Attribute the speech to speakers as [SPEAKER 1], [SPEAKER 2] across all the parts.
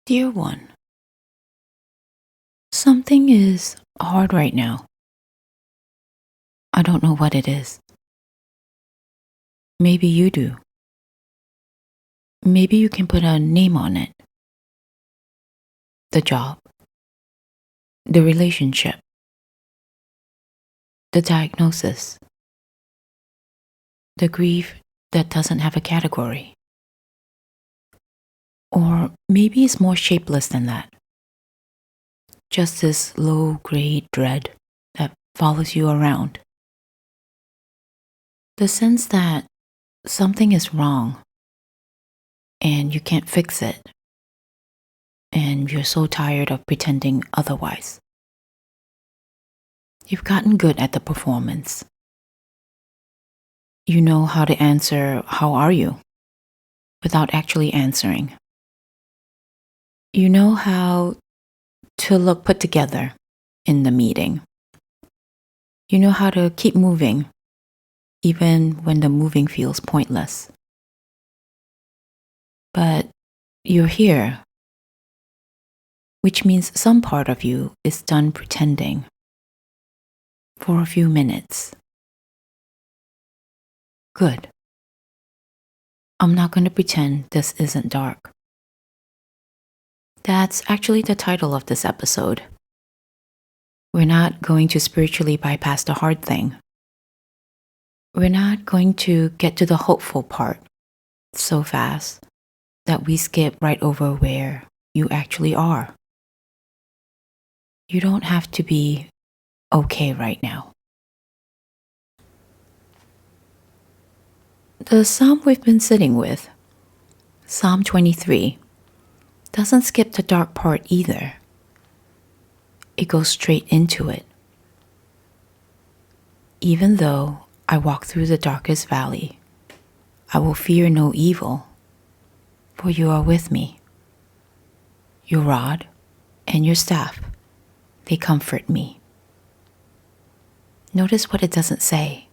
[SPEAKER 1] Dear one, something is hard right now. I don't know what it is. Maybe you do. Maybe you can put a name on it. The job, the relationship, the diagnosis, the grief that doesn't have a category. Or maybe it's more shapeless than that. Just this low grade dread that follows you around. The sense that something is wrong and you can't fix it, and you're so tired of pretending otherwise. You've gotten good at the performance. You know how to answer, "How are you?" without actually answering. You know how to look put together in the meeting. You know how to keep moving, even when the moving feels pointless. But you're here, which means some part of you is done pretending for a few minutes. Good. I'm not going to pretend this isn't dark. That's actually the title of this episode. We're not going to spiritually bypass the hard thing. We're not going to get to the hopeful part so fast that we skip right over where you actually are. You don't have to be okay right now. The psalm we've been sitting with, Psalm 23, doesn't skip the dark part either. It goes straight into it. Even though I walk through the darkest valley, I will fear no evil, for you are with me. Your rod and your staff, they comfort me. Notice what it doesn't say.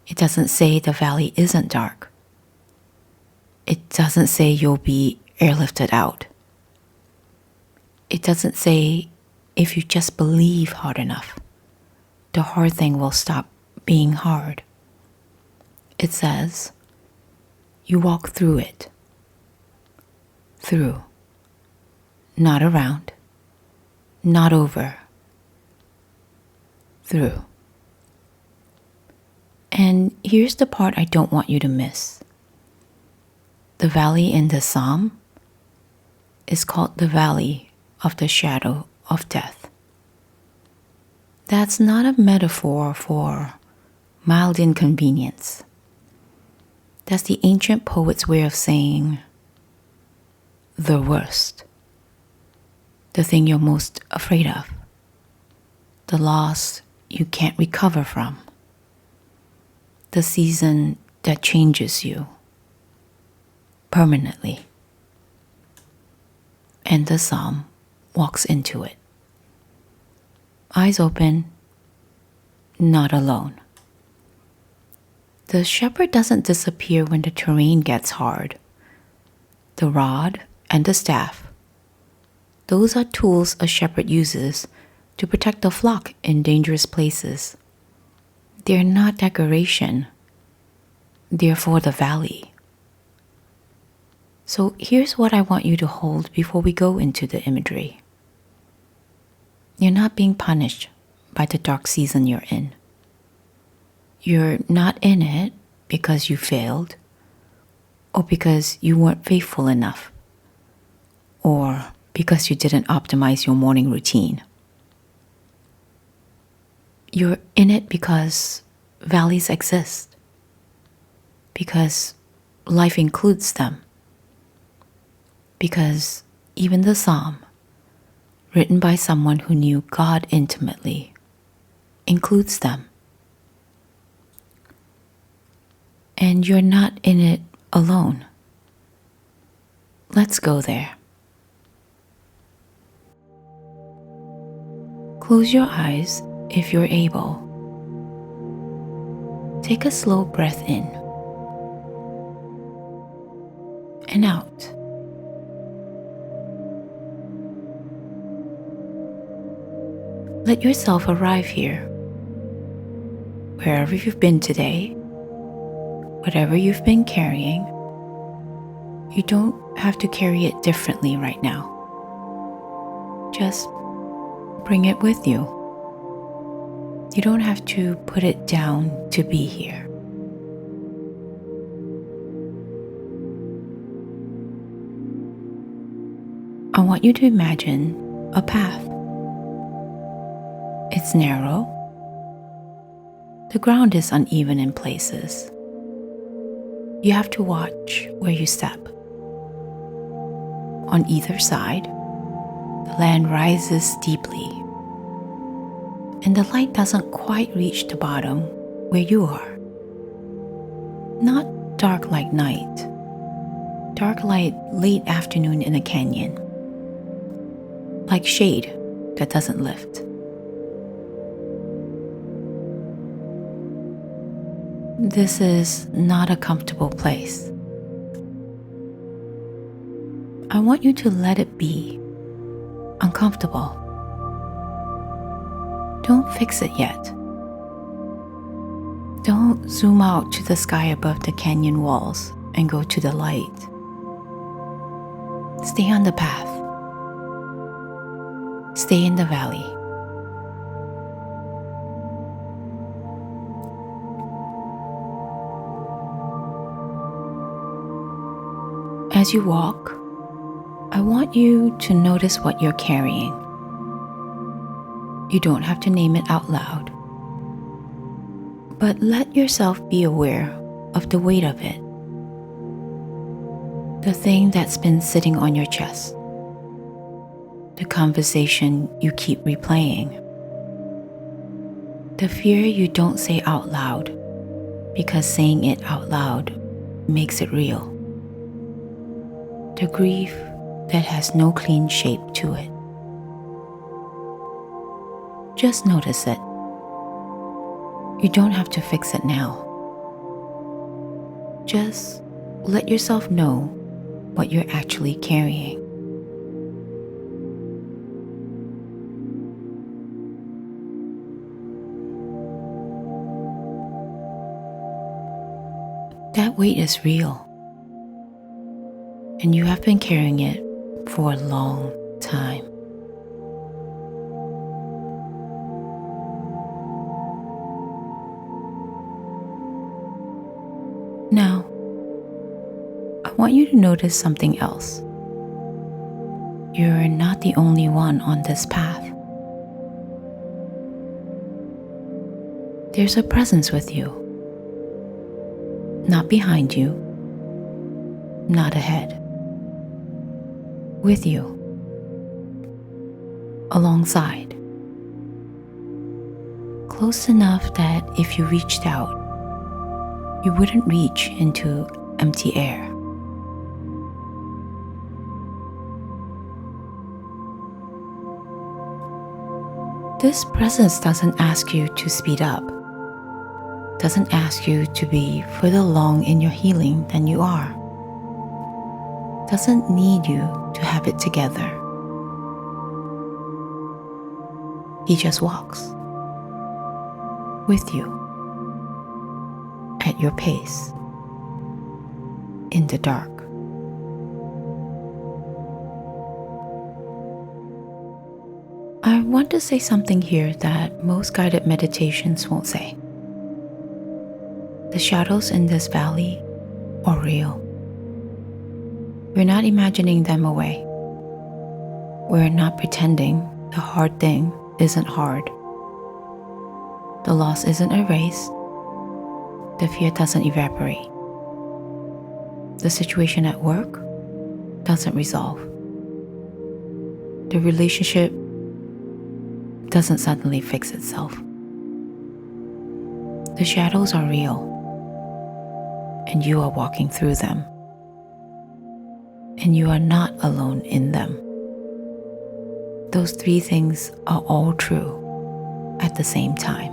[SPEAKER 1] It doesn't say the valley isn't dark. It doesn't say you'll be airlifted out. It doesn't say if you just believe hard enough, the hard thing will stop being hard. It says, you walk through it. Through. Not around. Not over. Through. And here's the part I don't want you to miss. The valley in the psalm is called the valley of the shadow of death. That's not a metaphor for mild inconvenience. That's the ancient poet's way of saying the worst, the thing you're most afraid of, the loss you can't recover from, the season that changes you permanently. And the psalm walks into it. Eyes open, not alone. The shepherd doesn't disappear when the terrain gets hard. The rod and the staff, those are tools a shepherd uses to protect the flock in dangerous places. They're not decoration. They're for the valley. So here's what I want you to hold before we go into the imagery. You're not being punished by the dark season you're in. You're not in it because you failed, or because you weren't faithful enough, or because you didn't optimize your morning routine. You're in it because valleys exist, because life includes them, because even the psalm, written by someone who knew God intimately, includes them. And you're not in it alone. Let's go there. Close your eyes if you're able. Take a slow breath in and out. let yourself arrive here. Wherever you've been today, whatever you've been carrying, you don't have to carry it differently right now. Just bring it with you. You don't have to put it down to be here. I want you to imagine a path. It's narrow. The ground is uneven in places. You have to watch where you step. On either side, the land rises steeply, and the light doesn't quite reach the bottom where you are. Not dark like night, dark like late afternoon in a canyon, like shade that doesn't lift. This is not a comfortable place. I want you to let it be uncomfortable. Don't fix it yet. Don't zoom out to the sky above the canyon walls and go to the light. Stay on the path. Stay in the valley. As you walk, I want you to notice what you're carrying. You don't have to name it out loud, but let yourself be aware of the weight of it. The thing that's been sitting on your chest. The conversation you keep replaying. The fear you don't say out loud because saying it out loud makes it real. The grief that has no clean shape to it. Just notice it. You don't have to fix it now. Just let yourself know what you're actually carrying. That weight is real. And you have been carrying it for a long time. Now, I want you to notice something else. You're not the only one on this path. There's a presence with you. Not behind you, not ahead. With you, alongside, close enough that if you reached out, you wouldn't reach into empty air. This presence doesn't ask you to speed up, doesn't ask you to be further along in your healing than you are. Doesn't need you to have it together. He just walks with you at your pace in the dark. I want to say something here that most guided meditations won't say. The shadows in this valley are real. We're not imagining them away. We're not pretending the hard thing isn't hard. The loss isn't erased. The fear doesn't evaporate. The situation at work doesn't resolve. The relationship doesn't suddenly fix itself. The shadows are real, and you are walking through them. And you are not alone in them. Those three things are all true at the same time.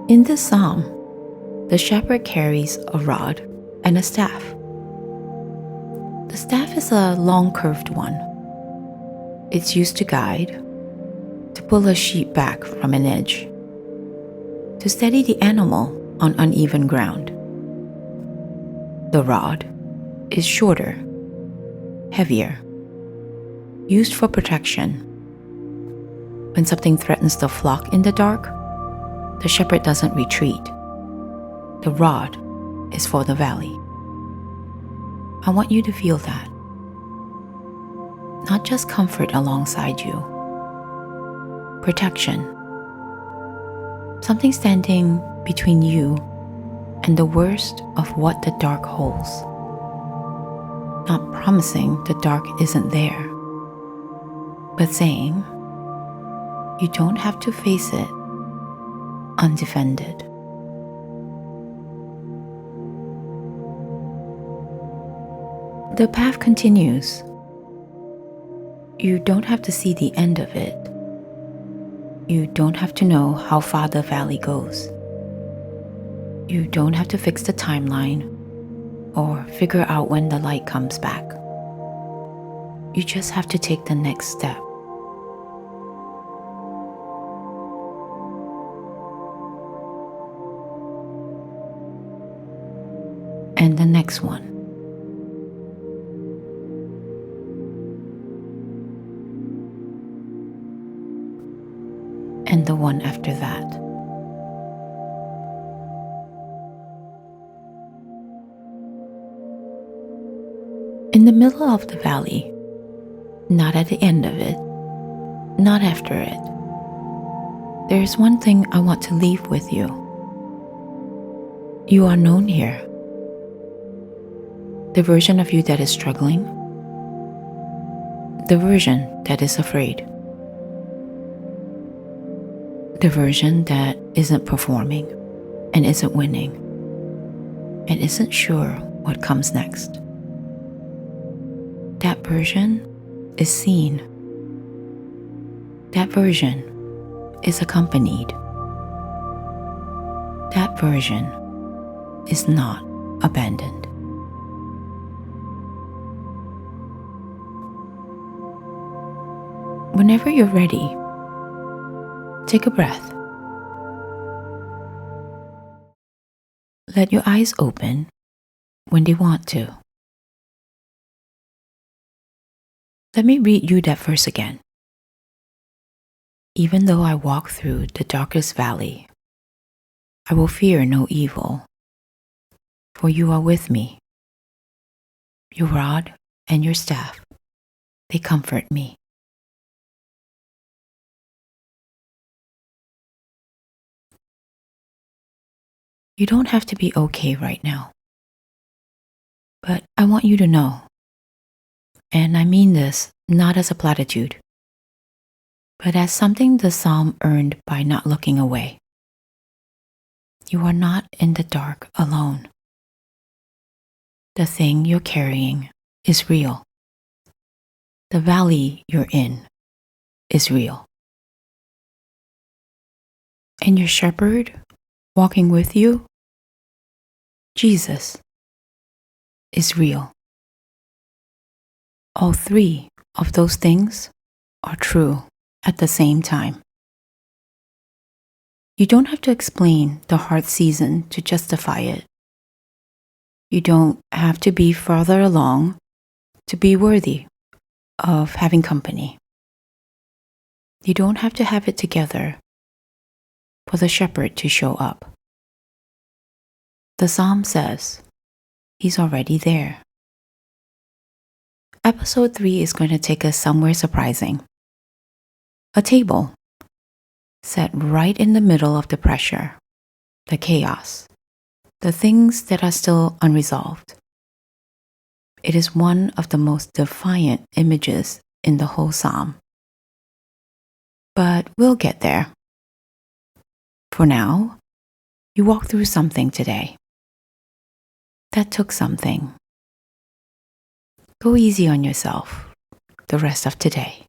[SPEAKER 1] In this psalm, the shepherd carries a rod and a staff. The staff is a long curved one. It's used to guide, to pull a sheep back from an edge, to steady the animal on uneven ground. The rod is shorter, heavier, used for protection. When something threatens the flock in the dark, the shepherd doesn't retreat. The rod is for the valley. I want you to feel that. Not just comfort alongside you. Protection. Something standing between you and the worst of what the dark holds. Not promising the dark isn't there, but saying you don't have to face it undefended. The path continues. You don't have to see the end of it. You don't have to know how far the valley goes. You don't have to fix the timeline or figure out when the light comes back. You just have to take the next step. And the next one. And the one after that. In the middle of the valley, not at the end of it, not after it, there is one thing I want to leave with you. You are known here. The version of you that is struggling, the version that is afraid, the version that isn't performing and isn't winning and isn't sure what comes next. That version is seen. That version is accompanied. That version is not abandoned. Whenever you're ready, take a breath. Let your eyes open when they want to. Let me read you that verse again. Even though I walk through the darkest valley, I will fear no evil, for you are with me. Your rod and your staff, they comfort me. You don't have to be okay right now. But I want you to know, and I mean this not as a platitude, but as something the psalm earned by not looking away. You are not in the dark alone. The thing you're carrying is real. The valley you're in is real. And your shepherd walking with you, Jesus, is real. All three of those things are true at the same time. You don't have to explain the hard season to justify it. You don't have to be farther along to be worthy of having company. You don't have to have it together for the shepherd to show up. The psalm says he's already there. Episode 3 is going to take us somewhere surprising. A table set right in the middle of the pressure, the chaos, the things that are still unresolved. It is one of the most defiant images in the whole psalm. But we'll get there. For now, you walk through something today. That took something. Go easy on yourself the rest of today.